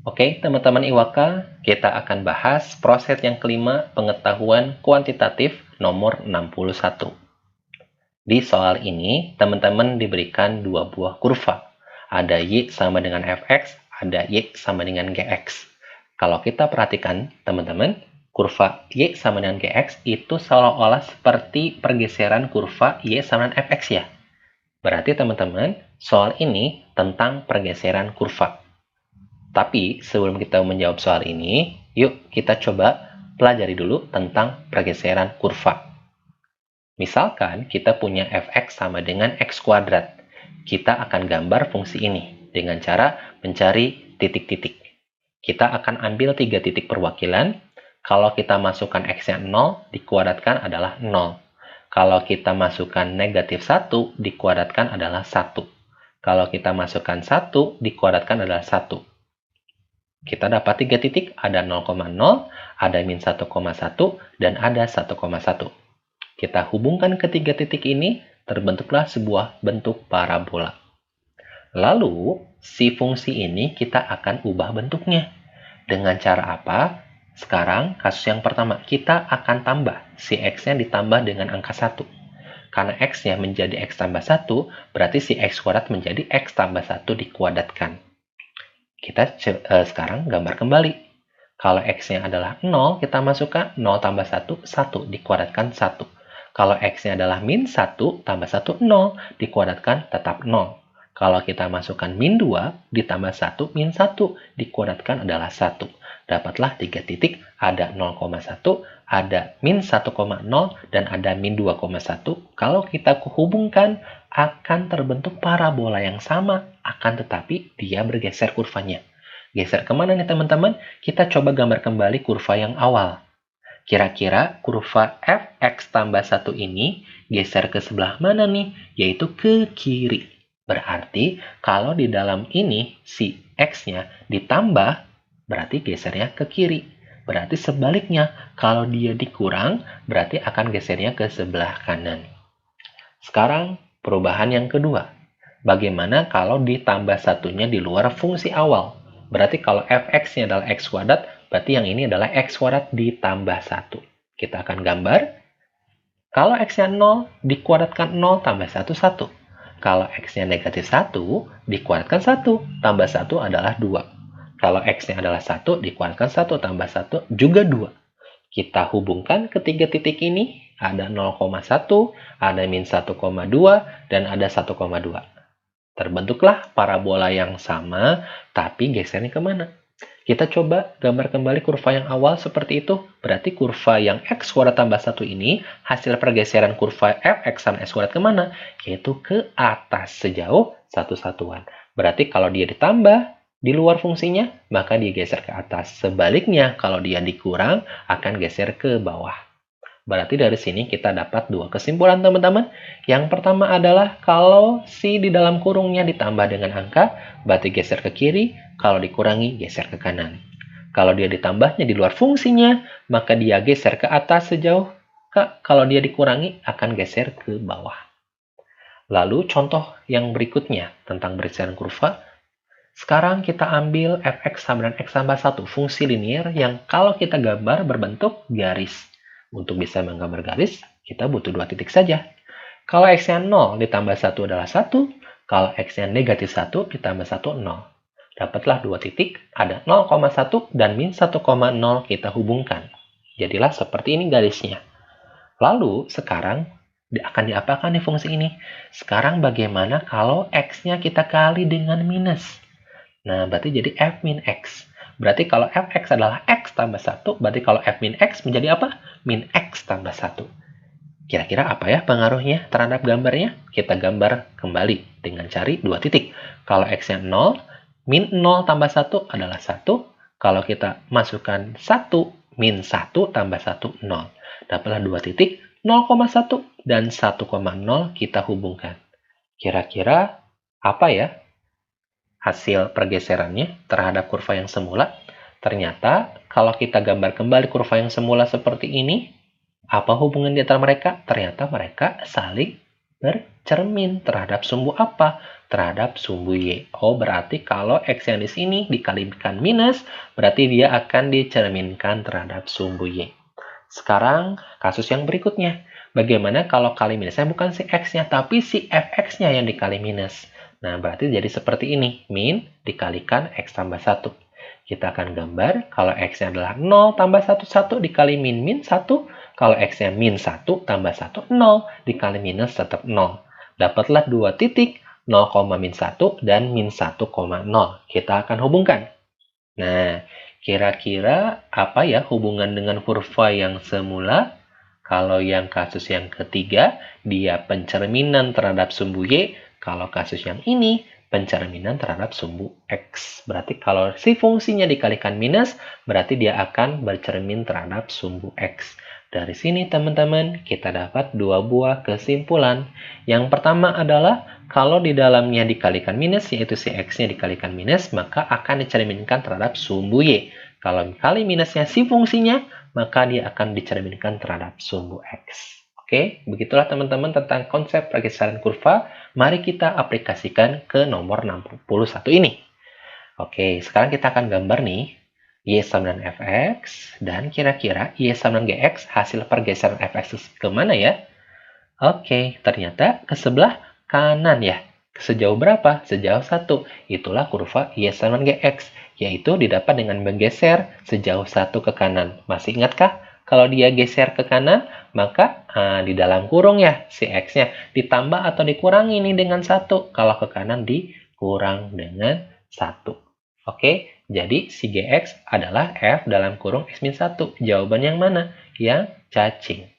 Oke, teman-teman IWAKA, kita akan bahas proses yang kelima pengetahuan kuantitatif nomor 61. Di soal ini, teman-teman diberikan dua buah kurva. Ada Y sama dengan Fx, ada Y sama dengan Gx. Kalau kita perhatikan, teman-teman, kurva Y sama dengan Gx itu seolah-olah seperti pergeseran kurva Y sama dengan Fx ya. Berarti teman-teman, soal ini tentang pergeseran kurva. Tapi sebelum kita menjawab soal ini, yuk kita coba pelajari dulu tentang pergeseran kurva. Misalkan kita punya fx sama dengan x kuadrat. Kita akan gambar fungsi ini dengan cara mencari titik-titik. Kita akan ambil 3 titik perwakilan. Kalau kita masukkan x-nya 0, dikuadratkan adalah 0. Kalau kita masukkan negatif 1, dikuadratkan adalah 1. Kalau kita masukkan 1, dikuadratkan adalah 1. Kita dapat 3 titik, ada 0,0, ada min 1,1, dan ada 1,1. Kita hubungkan ketiga titik ini, terbentuklah sebuah bentuk parabola. Lalu, si fungsi ini kita akan ubah bentuknya. Dengan cara apa? Sekarang, kasus yang pertama, kita akan tambah. Si x-nya ditambah dengan angka 1. Karena x-nya menjadi x tambah 1, berarti si x kuadrat menjadi x tambah 1 dikuadratkan. Kita sekarang gambar kembali. Kalau x-nya adalah 0, kita masukkan 0 tambah 1, 1 dikuadratkan 1. Kalau x-nya adalah min 1 tambah 1, 0 dikuadratkan tetap 0. Kalau kita masukkan min 2 ditambah 1, min 1 dikuadratkan adalah 1. Dapatlah 3 titik, ada 0,1, ada min 1,0, dan ada min 2,1. Kalau kita hubungkan, akan terbentuk parabola yang sama, akan tetapi dia bergeser kurvanya. Geser kemana nih teman-teman? Kita coba gambar kembali kurva yang awal. Kira-kira kurva fx tambah 1 ini geser ke sebelah mana nih? Yaitu ke kiri. Berarti kalau di dalam ini si x-nya ditambah, berarti gesernya ke kiri. Berarti sebaliknya, kalau dia dikurang, berarti akan gesernya ke sebelah kanan. Sekarang, perubahan yang kedua. Bagaimana kalau ditambah satunya di luar fungsi awal? Berarti kalau fx-nya adalah x kuadrat, berarti yang ini adalah x kuadrat ditambah 1. Kita akan gambar. Kalau x-nya 0, dikuadratkan 0 tambah 1, 1. Kalau x-nya negatif 1, dikuadratkan 1 tambah 1 adalah 2. Kalau x-nya adalah 1, dikuadratkan 1 tambah 1 juga 2. Kita hubungkan ketiga titik ini, ada 0,1, ada min 1,2, dan ada 1,2. Terbentuklah parabola yang sama, tapi gesernya kemana? Kita coba gambar kembali kurva yang awal seperti itu. Berarti kurva yang x kuadrat tambah 1 ini, hasil pergeseran kurva fx sama x kuadrat kemana? Yaitu ke atas sejauh 1 satuan. Berarti kalau dia ditambah di luar fungsinya, maka dia geser ke atas. Sebaliknya, kalau dia dikurang, akan geser ke bawah. Berarti dari sini kita dapat dua kesimpulan teman-teman. Yang pertama adalah kalau si di dalam kurungnya ditambah dengan angka, berarti geser ke kiri, kalau dikurangi geser ke kanan. Kalau dia ditambahnya di luar fungsinya, maka dia geser ke atas sejauh kalau dia dikurangi akan geser ke bawah. Lalu contoh yang berikutnya tentang pergeseran kurva. Sekarang kita ambil fx sama dengan x tambah 1, fungsi linear yang kalau kita gambar berbentuk garis. Untuk bisa menggambar garis, kita butuh 2 titik saja. Kalau x-nya 0 ditambah 1 adalah 1, kalau x-nya negatif 1 ditambah 1, 0. Dapatlah 2 titik, ada 0,1 dan min 1,0 kita hubungkan. Jadilah seperti ini garisnya. Lalu, sekarang akan diapakan nih fungsi ini? Sekarang bagaimana kalau x-nya kita kali dengan minus? Nah, berarti jadi f min x. Berarti kalau fx adalah x tambah 1, berarti kalau f min x menjadi apa? Min x tambah 1. Kira-kira apa ya pengaruhnya terhadap gambarnya? Kita gambar kembali dengan cari 2 titik. Kalau x-nya 0, min 0 tambah 1 adalah 1. Kalau kita masukkan 1, min 1 tambah 1, 0. Dapatlah 2 titik, 0,1 dan 1,0 kita hubungkan. Kira-kira apa ya hasil pergeserannya terhadap kurva yang semula? Ternyata kalau kita gambar kembali kurva yang semula seperti ini, apa hubungan di antara mereka? Ternyata mereka saling bercermin terhadap sumbu apa? Terhadap sumbu Y. Oh, berarti kalau X yang di sini dikalikan minus, berarti dia akan dicerminkan terhadap sumbu Y. Sekarang, kasus yang berikutnya. Bagaimana kalau kali minusnya bukan si X-nya, tapi si Fx-nya yang dikali minus? Nah, berarti jadi seperti ini. Min dikalikan X tambah 1. Kita akan gambar kalau X-nya adalah 0 tambah 1, 1 dikali min, min 1. Kalau X-nya min 1 tambah 1, 0 dikali minus tetap 0. Dapatlah 2 titik, 0, min 1 dan min 1,0. Kita akan hubungkan. Nah, kira-kira apa ya hubungan dengan kurva yang semula? Kalau yang kasus yang ketiga, dia pencerminan terhadap sumbu Y. Kalau kasus yang ini, pencerminan terhadap sumbu X. Berarti kalau si fungsinya dikalikan minus, berarti dia akan bercermin terhadap sumbu X. Dari sini teman-teman, kita dapat dua buah kesimpulan. Yang pertama adalah kalau di dalamnya dikalikan minus, yaitu si X-nya dikalikan minus, maka akan dicerminkan terhadap sumbu Y. Kalau kali minusnya si fungsinya, maka dia akan dicerminkan terhadap sumbu X. Oke, begitulah teman-teman tentang konsep pergeseran kurva. Mari kita aplikasikan ke nomor 61 ini. Oke, sekarang kita akan gambar nih. Y sama dengan Fx, dan kira-kira Y sama dengan Gx, hasil pergeseran Fx kemana ya? Oke, ternyata ke sebelah kanan ya. Sejauh berapa? Sejauh 1. Itulah kurva Y sama dengan Gx, yaitu didapat dengan menggeser sejauh 1 ke kanan. Masih ingatkah? Kalau dia geser ke kanan, maka di dalam kurung ya, si X-nya ditambah atau dikurangi nih dengan 1. Kalau ke kanan dikurang dengan 1. Oke, jadi si Gx adalah F dalam kurung X-1. Jawaban yang mana? Yang cacing.